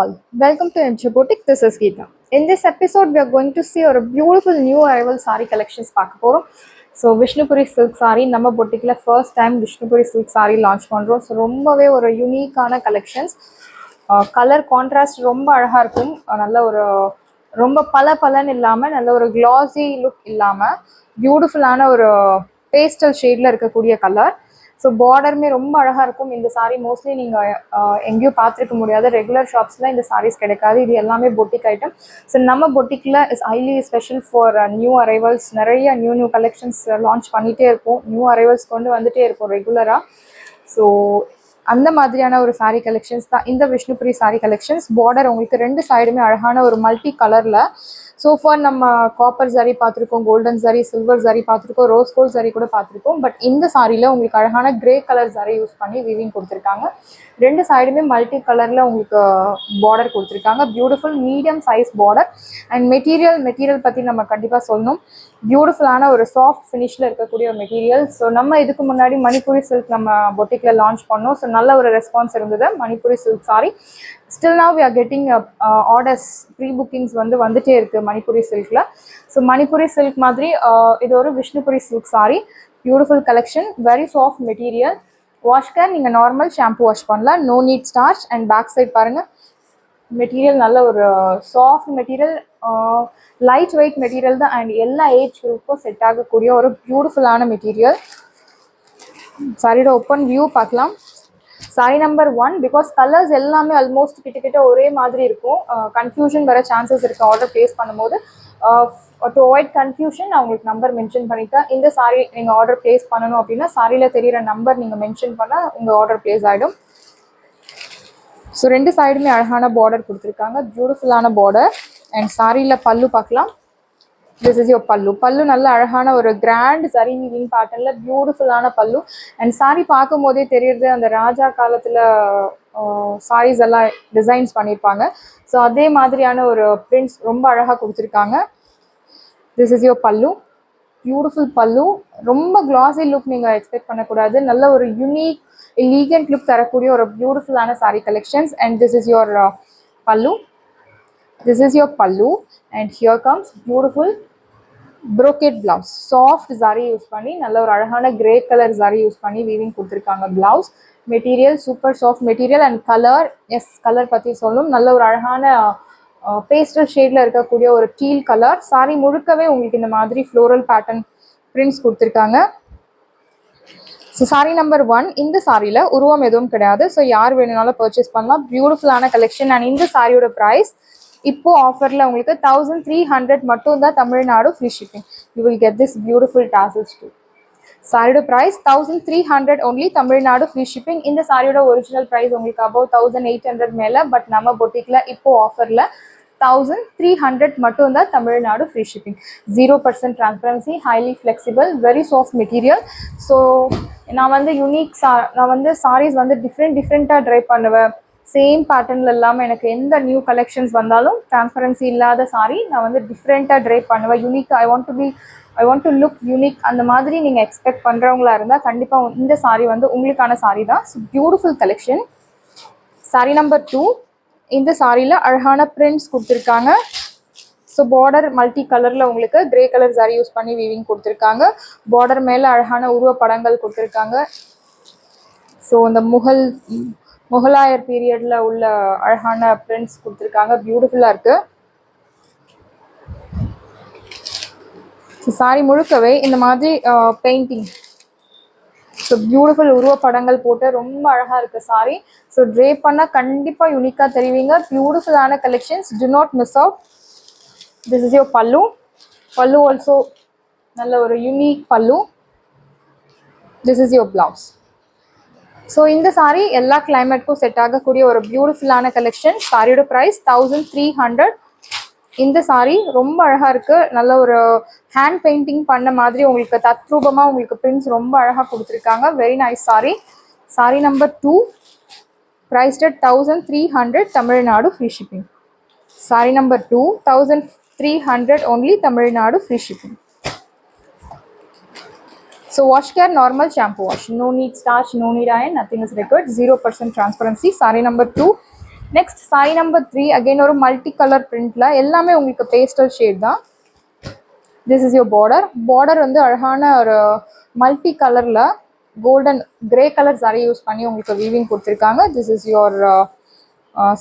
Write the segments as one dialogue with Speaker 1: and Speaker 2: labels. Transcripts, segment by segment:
Speaker 1: all, welcome to MJ Boutique. This is Geeta. In this episode, we are going to see a beautiful new arrival saree collections. So, Vishnupuri silk saree, நம்ம boutique first time Vishnupuri silk saree launch பண்றோம். So, ரொம்பவே ஒரு யூனிக்கான collections. Colour contrast ரொம்ப அழகாக இருக்கும். நல்ல ஒரு ரொம்ப பலன்னு இல்லாமல் நல்ல ஒரு கிளாஸி லுக் இல்லாமல் பியூட்டிஃபுல்லான ஒரு பேஸ்டல் ஷேடில் இருக்கக்கூடிய கலர். ஸோ பார்டருமே ரொம்ப அழகாக இருக்கும். இந்த சாரீ மோஸ்ட்லி நீங்கள் எங்கேயும் பார்த்துருக்க முடியாது. ரெகுலர் ஷாப்ஸில் இந்த சாரீஸ் கிடைக்காது. இது எல்லாமே பொட்டிக் ஐட்டம். ஸோ நம்ம பொட்டிக்கில் is highly special for new arrivals. நிறைய நியூ கலெக்ஷன்ஸ் லான்ச் பண்ணிகிட்டே இருப்போம். நியூ அரைவல்ஸ் கொண்டு வந்துகிட்டே இருப்போம் ரெகுலராக. ஸோ அந்த மாதிரியான ஒரு சாரீ கலெக்ஷன்ஸ் தான் இந்த விஷ்ணுபுரி சாரீ கலெக்ஷன்ஸ். பார்டர் உங்களுக்கு ரெண்டு சைடுமே அழகான ஒரு மல்டி கலரில். ஸோ ஃபார் நம்ம காப்பர் ஜரி பார்த்துருக்கோம், கோல்டன் ஜரி, சில்வர் ஜரி பார்த்துருக்கோம், ரோஸ் கோல்ட் ஜரி கூட பார்த்துருக்கோம். பட் இந்த சாரியில் உங்களுக்கு அழகான கிரே கலர் ஜரி யூஸ் பண்ணி வீவிங் கொடுத்துருக்காங்க. ரெண்டு சைடுமே மல்டி கலரில் உங்களுக்கு பார்டர் கொடுத்துருக்காங்க. Beautiful medium size border. And material பற்றி நம்ம கண்டிப்பாக சொல்லணும். பியூட்டிஃபுல்லான ஒரு சாஃப்ட் ஃபினிஷில் இருக்கக்கூடிய ஒரு மெட்டீரியல். ஸோ நம்ம இதுக்கு முன்னாடி மணிப்பூரி சில்க் நம்ம பொட்டிக்கில் லான்ச் பண்ணோம். ஸோ நல்ல ஒரு ரெஸ்பான்ஸ் இருந்தது Manipuri silk sari. Still now we are getting orders, pre bookings வந்துட்டே இருக்குது மணிப்பூரி சில்கில். ஸோ மணிப்பூரி சில்க் மாதிரி இது ஒரு Vishnupuri silk sari. Beautiful collection, very soft material. Wash care நீங்கள் நார்மல் ஷாம்பு வாஷ் பண்ணலாம், no need starch. And back side பாருங்கள், மெட்டீரியல் நல்ல ஒரு soft material, light weight material தான். அண்ட் எல்லா ஏஜ் குரூப்பும் செட் ஆகக்கூடிய ஒரு பியூட்டிஃபுல்லான மெட்டீரியல். சாரியோட ஓப்பன் வியூ பார்க்கலாம். சாரி நம்பர் 1, பிகாஸ் கலர்ஸ் எல்லாமே ஆல்மோஸ்ட் கிட்டத்தட்ட ஒரே மாதிரி இருக்கும். கன்ஃபியூஷன் வர சான்சஸ் இருக்குது ஆர்டர் ப்ளேஸ் பண்ணும்போது. டு அவாய்ட் கன்ஃபியூஷன் நான் உங்களுக்கு நம்பர் மென்ஷன் பண்ணிட்டேன். இந்த சாரி நீங்கள் ஆர்டர் ப்ளேஸ் பண்ணணும் அப்படின்னா சாரியில் தெரிகிற நம்பர் நீங்கள் மென்ஷன் பண்ணால் உங்கள் ஆர்டர் ப்ளேஸ் ஆகிடும். ஸோ ரெண்டு சைடுமே அழகான பார்டர் கொடுத்துருக்காங்க, பியூட்டிஃபுல்லான பார்டர். அண்ட் சாரியில் பல்லு பார்க்கலாம். திஸ் இஸ் யோர் பல்லு. பல்லு நல்ல அழகான ஒரு கிராண்ட் சரி வீவிங் பேட்டர்னில் பியூட்டிஃபுல்லான பல்லு. அண்ட் சாரி பார்க்கும் போதே தெரியுது அந்த ராஜா காலத்தில் சாரீஸ் எல்லாம் டிசைன்ஸ் பண்ணியிருப்பாங்க. ஸோ அதே மாதிரியான ஒரு பிரிண்ட்ஸ் ரொம்ப அழகாக கொடுத்துருக்காங்க. திஸ் இஸ் யோர் பல்லு. பியூட்டிஃபுல் பல்லு. ரொம்ப கிளாஸி லுக் நீங்கள் எக்ஸ்பெக்ட் பண்ணக்கூடாது. நல்ல ஒரு யூனிக் எலிகன்ட் லுக் தரக்கூடிய ஒரு பியூட்டிஃபுல்லான sari collections. And this is your பல்லு. This is your pallu, and here comes beautiful brocade blouse. Soft zari use பண்ணி நல்ல ஒரு அழகான grey color zari use பண்ணி weaving கொடுத்திருக்காங்க. blouse material super soft material and color, yes color பத்தி சொல்லணும். நல்ல ஒரு அழகான pastel shadeல இருக்கக்கூடிய ஒரு teal color. சாரி முழுக்கவே உங்களுக்கு இந்த மாதிரி floral pattern prints கொடுத்திருக்காங்க. ஸோ சாரி நம்பர் 1, இந்த சாரியில் உருவம் எதுவும் கிடையாது. ஸோ யார் வேணும்னாலும் பர்ச்சேஸ் பண்ணலாம். பியூட்டிஃபுல்லான கலெக்ஷன். அண்ட் இந்த சாரியோட ப்ரைஸ் இப்போ ஆஃபரில் உங்களுக்கு 1300 மட்டும் தான், Tamil Nadu free shipping. You will get this beautiful tassels too. சாரியோட price 1300 only, Tamil Nadu free shipping. இந்த சாரியோட ஒரிஜினல் ப்ரைஸ் உங்களுக்கு அபவ் 1800 மேலே. பட் நம்ம பொட்டிக்கில் இப்போ ஆஃபரில் 1300 மட்டும் தான், Tamil Nadu free shipping. 0% transparency, highly flexible, very soft material. So நான் வந்து சாரீஸ் வந்து டிஃப்ரெண்ட்டாக ட்ரை பண்ணுவேன். சேம் பேட்டர்னில் இல்லாமல் எனக்கு எந்த நியூ கலெக்ஷன்ஸ் வந்தாலும் டிரான்ஸ்பரன்சி இல்லாத சாரீ நான் வந்து டிஃப்ரெண்ட்டாக ட்ரை பண்ணுவேன். Unique, I want to look unique. அந்த மாதிரி நீங்கள் எக்ஸ்பெக்ட் பண்ணுறவங்களா இருந்தால் கண்டிப்பாக இந்த சாரீ வந்து உங்களுக்கான சாரீ தான். So beautiful collection. Sari number 2, இந்த சாரியில் அழகான பிரிண்ட்ஸ் கொடுத்துருக்காங்க. ஸோ பார்டர் மல்டி கலரில் உங்களுக்கு கிரே கலர் சாரி யூஸ் பண்ணி வீவிங் கொடுத்துருக்காங்க. பார்டர் மேலே அழகான உருவ படங்கள் கொடுத்துருக்காங்க. ஸோ இந்த முகலாயர் பீரியடில் உள்ள அழகான பிரிண்ட்ஸ் கொடுத்துருக்காங்க. பியூட்டிஃபுல்லாக இருக்குது. ஸோ சாரி முழுக்கவே இந்த மாதிரி பெயிண்டிங், ஸோ பியூட்டிஃபுல் உருவ படங்கள் போட்டு ரொம்ப அழகாக இருக்குது சாரி. ஸோ ட்ரே பண்ணால் கண்டிப்பாக யூனிக்காக தெரிவிங்க. பியூட்டிஃபுல்லான collections, to not miss out. This is your பல்லு. பல்லு ஆல்சோ நல்ல ஒரு யூனிக் பல்லு. This is your blouse. So இந்த சாரீ எல்லா கிளைமேட்க்கும் செட் ஆகக்கூடிய ஒரு பியூட்டிஃபுல்லான கலெக்ஷன். சாரியோட ப்ரைஸ் 1300. இந்த சாரீ ரொம்ப அழகாக இருக்குது. நல்ல ஒரு ஹேண்ட் பெயிண்டிங் பண்ண மாதிரி உங்களுக்கு தத்ரூபமாக உங்களுக்கு பிரிண்ட்ஸ் ரொம்ப அழகாக கொடுத்துருக்காங்க. Very nice sari. Sari number 2, prized at 1300, Tamil Nadu free shipping. Sari number 2, 1300 only, Tamil Nadu free shipping. So wash care, normal shampoo wash, no need starch, no need iron, nothing is required, 0% transparency. Saree number 2, next sari number 3 again ஒரு multi colour பிரிண்ட்ல எல்லாமே உங்களுக்கு pastel shade தான். This is your border வந்து அழகான ஒரு multi கலரில் golden grey colour sorry use பண்ணி உங்களுக்கு வீவிங் கொடுத்துருக்காங்க. This is your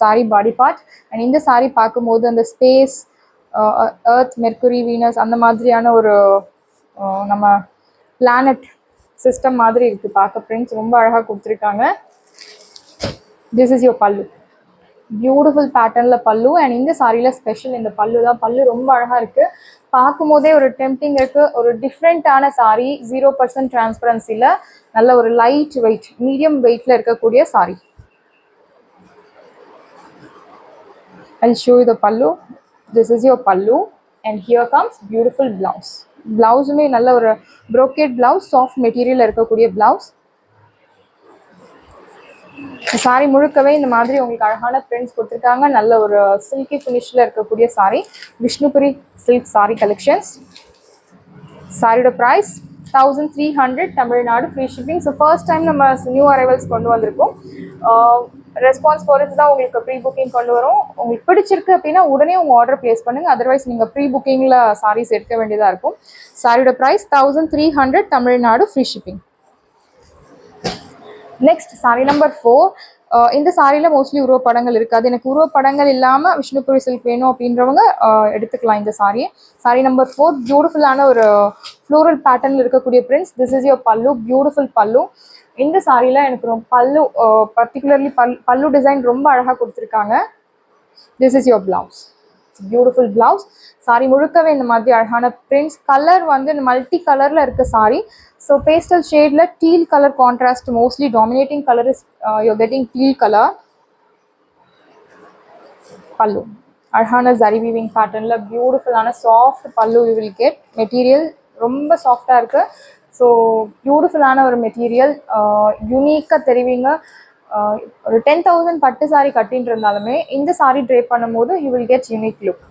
Speaker 1: sorry body part. And இந்த சாரி பார்க்கும்போது அந்த ஸ்பேஸ், எர்த், மெர்க்குரி, வீனஸ் அந்த மாதிரியான ஒரு நம்ம பிளானட் சிஸ்டம் மாதிரி இருக்குது பார்க்க. பிரிண்ட்ஸ் ரொம்ப அழகாக கொடுத்துருக்காங்க. திஸ் இஸ் யோர் பல்லு, பியூட்டிஃபுல் பேட்டர்னில் பல்லு. அண்ட் இந்த சாரியில் ஸ்பெஷல் இந்த பல்லு தான். பல்லு ரொம்ப அழகாக இருக்குது, பார்க்கும் போதே ஒரு டெம்ப்டிங் இருக்குது. ஒரு டிஃப்ரெண்ட்டான சாரி, 0% டிரான்ஸ்பரன்சியில் நல்ல ஒரு லைட் வெயிட், மீடியம் வெயிட்டில் இருக்கக்கூடிய sorry. I'll show you the pallu. This is your pallu and here comes beautiful blouse. Blouseமே நல்ல ஒரு brocade blouse, soft material இருக்கக்கூடிய blouse. சாரி முழுக்கவே இந்த மாதிரி உங்களுக்கு அழகான பிரிண்ட்ஸ் கொடுத்துருக்காங்க. நல்ல ஒரு சில்கி ஃபினிஷில் இருக்கக்கூடிய சாரி, விஷ்ணுபுரி சில்க் சாரி கலெக்ஷன்ஸ். சாரியோட price 1300 Tamil Nadu, free shipping. So first time நம்ம நியூ அரைவல்ஸ் கொண்டு வந்திருக்கோம். ரெஸ்பான்ஸ் பொறுத்து தான் உங்களுக்கு ப்ரீ புக்கிங் கொண்டு வரும். உங்களுக்கு பிடிச்சிருக்கு அப்படின்னா உடனே உங்கள் ஆர்டர் ப்ளேஸ் பண்ணுங்கள், அதர்வைஸ் நீங்கள் ப்ரீ புக்கிங்கில் சாரீஸ் எடுக்க வேண்டியதாக இருக்கும். சாரியோட price 1300 Tamil Nadu, free shipping. Next sari number 4. இந்த சாரியில் மோஸ்ட்லி உருவப்படங்கள் இருக்காது. எனக்கு உருவப்படங்கள் இல்லாமல் விஷ்ணுபுரி சில்க் வேணும் அப்படின்றவங்க எடுத்துக்கலாம் இந்த சாரியை. சாரி நம்பர் 4 பியூட்டிஃபுல்லான ஒரு ஃப்ளோரல் பேட்டர்னில் இருக்கக்கூடிய பிரிண்ட்ஸ். திஸ் இஸ் யோர் பல்லு, பியூட்டிஃபுல் பல்லு. இந்த சாரியில் எனக்கு பல்லு பர்டிகுலர்லி பல்லு டிசைன் ரொம்ப அழகாக கொடுத்துருக்காங்க. This is your blouse, beautiful blouse. Sorry முழுக்கவே இந்த மாதிரி அழகான பிரிண்ட்ஸ். கலர் வந்து இந்த மல்டி கலரில் இருக்க சாரி. ஸோ பேஸ்டல் ஷேடில் deal colour contrast, mostly dominating colour is your getting deal colour. பல்லு அழகான ஜரி வீவிங் பேட்டர்னில் பியூட்டிஃபுல்லான சாஃப்ட் பல்லு யூ வில் கெட். மெட்டீரியல் ரொம்ப சாஃப்டாக இருக்குது. ஸோ பியூட்டிஃபுல்லான ஒரு மெட்டீரியல், யூனிக்காக தெரிவிங்க. ஒரு 10,000 பட்டு சாரி கட்டின்னு இருந்தாலுமே இந்த சாரி ட்ரே பண்ணும்போது you will get unique look.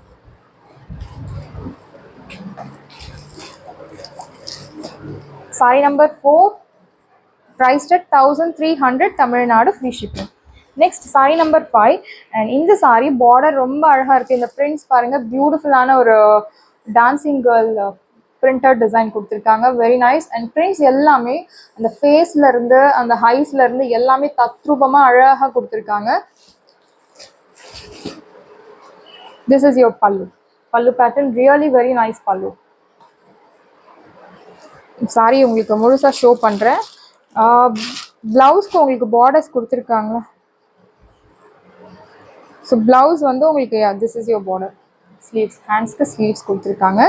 Speaker 1: Sorry number 4 priced at 1300 Tamil Nadu, free shipping. Next sari number 5. And இந்த சாரி பார்டர் ரொம்ப அழகாக இருக்குது. இந்த பிரிண்ட்ஸ் பாருங்கள், பியூட்டிஃபுல்லான ஒரு டான்சிங் கேர்ள் பிரிண்டட் டிசைன் கொடுத்துருக்காங்க. Very nice. அண்ட் பிரிண்ட்ஸ் எல்லாமே அந்த ஃபேஸ்லேருந்து அந்த ஹைஸ்லேருந்து எல்லாமே தத்ரூபமாக அழகாக கொடுத்துருக்காங்க. திஸ் இஸ் யோர் பல்லு, பல்லு பேட்டர்ன் ரியலி வெரி நைஸ் பல்லு. சாரி உங்களுக்கு முழுசாக ஷோ பண்ணுறேன். ப்ளவுஸ்க்கு உங்களுக்கு பார்டர்ஸ் கொடுத்துருக்காங்க. ஸோ ப்ளவுஸ் வந்து உங்களுக்கு this is your border. Sleeves, ஹேண்ட்ஸ்க்கு ஸ்லீவ்ஸ் கொடுத்துருக்காங்க.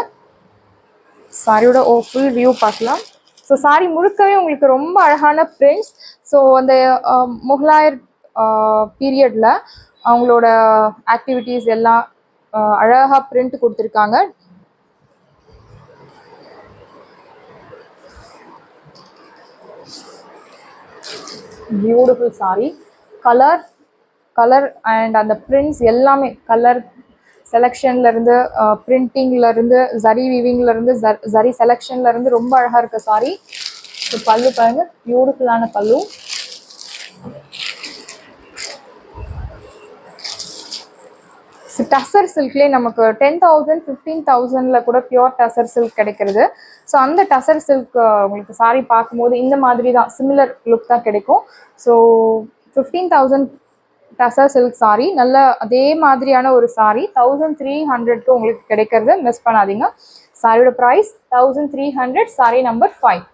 Speaker 1: சாரியோட ஃபுல் வியூ பார்க்கலாம். ஸோ சாரி முழுக்கவே உங்களுக்கு ரொம்ப அழகான பிரிண்ட்ஸ். ஸோ அந்த முகலாயர் பீரியடில் அவங்களோட ஆக்டிவிட்டீஸ் எல்லாம் அழகாக பிரிண்ட் கொடுத்துருக்காங்க. Beautiful sorry. கலர் அண்ட் அந்த பிரிண்ட்ஸ் எல்லாமே கலர் செலெக்ஷன்லேருந்து, பிரிண்டிங்லேருந்து, ஜரி வீவிங்லேருந்து, ஜரி செலெக்ஷன்லேருந்து ரொம்ப அழகாக இருக்க சாரி. ஸோ பல்லு பாருங்கள், பியூட்டிஃபுல்லான பல்லு. ஸோ டசர் சில்க்லேயே நமக்கு 10,000 15,000 கூட பியூர் டசர் சில்க் கிடைக்கிறது. ஸோ அந்த டசர் சில்க் உங்களுக்கு சாரி பார்க்கும்போது இந்த மாதிரி தான் சிமிலர் லுக் தான் கிடைக்கும். ஸோ 15,000 டசர் சில்க் சாரி, நல்ல அதே மாதிரியான ஒரு சாரி 1300க்கு உங்களுக்கு கிடைக்கிறது, மிஸ் பண்ணாதீங்க. சாரியோட price 1300. Sari number 5.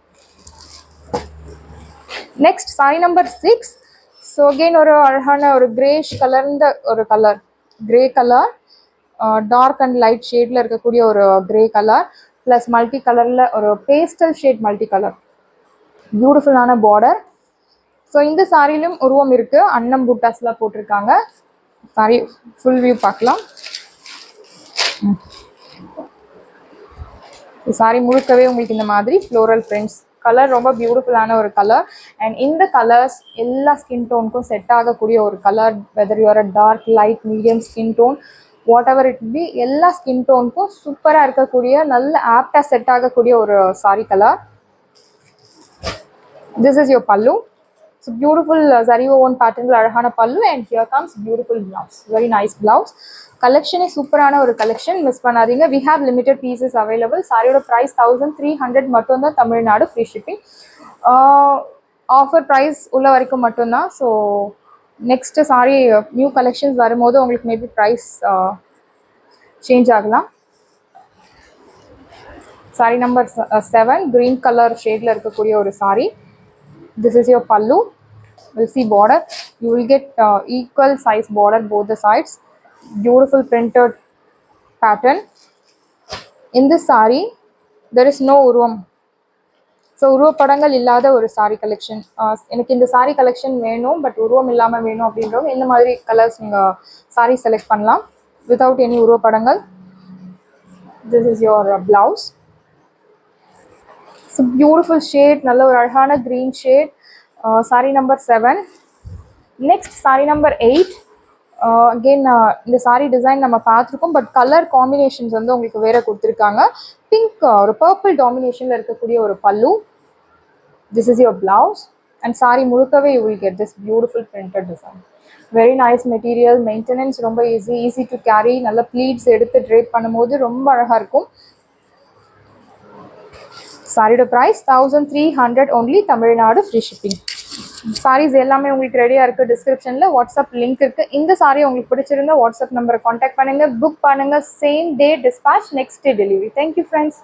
Speaker 1: Next sari number 6. So again ஒரு அழகான ஒரு கிரேஷ் கலர்ந்த ஒரு colour, grey colour, dark and light ஷேடில் இருக்கக்கூடிய ஒரு கிரே கலர் ப்ளஸ் மல்டி கலரில் ஒரு பேஸ்டல் ஷேட் மல்டி கலர், பியூட்டிஃபுல்லான பார்டர். ஸோ இந்த சாரியிலும் உருவம் இருக்குது, அன்னம் புட்டாஸ்லாம் போட்டிருக்காங்க. சாரி ஃபுல் வியூ பார்க்கலாம். சாரி முழுக்கவே உங்களுக்கு இந்த மாதிரி ஃப்ளோரல் பிரிண்ட்ஸ். கலர் ரொம்ப பியூட்டிஃபுல்லான ஒரு கலர். அண்ட் இந்த கலர்ஸ் எல்லா ஸ்கின் டோனுக்கும் செட் ஆகக்கூடிய ஒரு colour. Whether you are a dark, light, medium skin tone, whatever it be, எல்லா ஸ்கின் டோனுக்கும் சூப்பராக இருக்கக்கூடிய, நல்ல ஆப்டாக செட் ஆகக்கூடிய ஒரு sari colour. This is your pallu. So beautiful zari woven பேட்டர்னில் அழகான pallu and here comes beautiful blouse. Very nice blouse. கலெக்ஷனே சூப்பரான ஒரு கலெக்ஷன், மிஸ் பண்ணாதீங்க. We have limited pieces available. சாரியோட ப்ரைஸ் 1300 மட்டும்தான், Tamil Nadu free shipping. Offer price உள்ள வரைக்கும் மட்டும்தான். So next sari new collections வரும்போது உங்களுக்கு மேபி ப்ரைஸ் சேஞ்ச் ஆகலாம். சாரி நம்பர் 7 green கலர் ஷேடில் இருக்கக்கூடிய ஒரு sari. This is your pallu. We'll see border. You will get equal size border both the sides. Beautiful printed pattern. In this saree, there is no urvam. So உருவப்படங்கள் இல்லாத ஒரு sari collection. எனக்கு இந்த sari collection வேணும், but உருவம் இல்லாமல் வேணும் அப்படின்றவங்க இந்த மாதிரி கலர்ஸ் நீங்கள் சாரீ செலக்ட் பண்ணலாம் வித்தவுட் எனி உருவப்படங்கள். This is your blouse. So beautiful shade, நல்ல ஒரு அழகான green shade. Sari number 7. Next sari number 8. Again இந்த சாரீ டிசைன் நம்ம பார்த்துருக்கோம், பட் கலர் காம்பினேஷன்ஸ் வந்து உங்களுக்கு வேறு கொடுத்துருக்காங்க. பிங்க் ஒரு பர்பிள் டாமினேஷனில் இருக்கக்கூடிய ஒரு பல்லு. This is your blouse and saree முழுக்கவே you will get this beautiful printed design. Very nice material, maintenance ரொம்ப easy to carry. நல்ல pleats எடுத்து drape பண்ணும்போது ரொம்ப அழகா இருக்கும். சாரியோட price 1300 only, Tamil Nadu free shipping. Saris எல்லாமே உங்களுக்கு ரெடியாக இருக்குது. டிஸ்கிரிப்ஷனில் வாட்ஸ்அப் லிங்க் இருக்குது. இந்த சாரி உங்களுக்கு பிடிச்சிருந்தா வாட்ஸ்அப் நம்பரை காண்டாக்ட் பண்ணுங்கள், புக் பண்ணுங்கள். Same day dispatch, next day delivery. Thank you friends.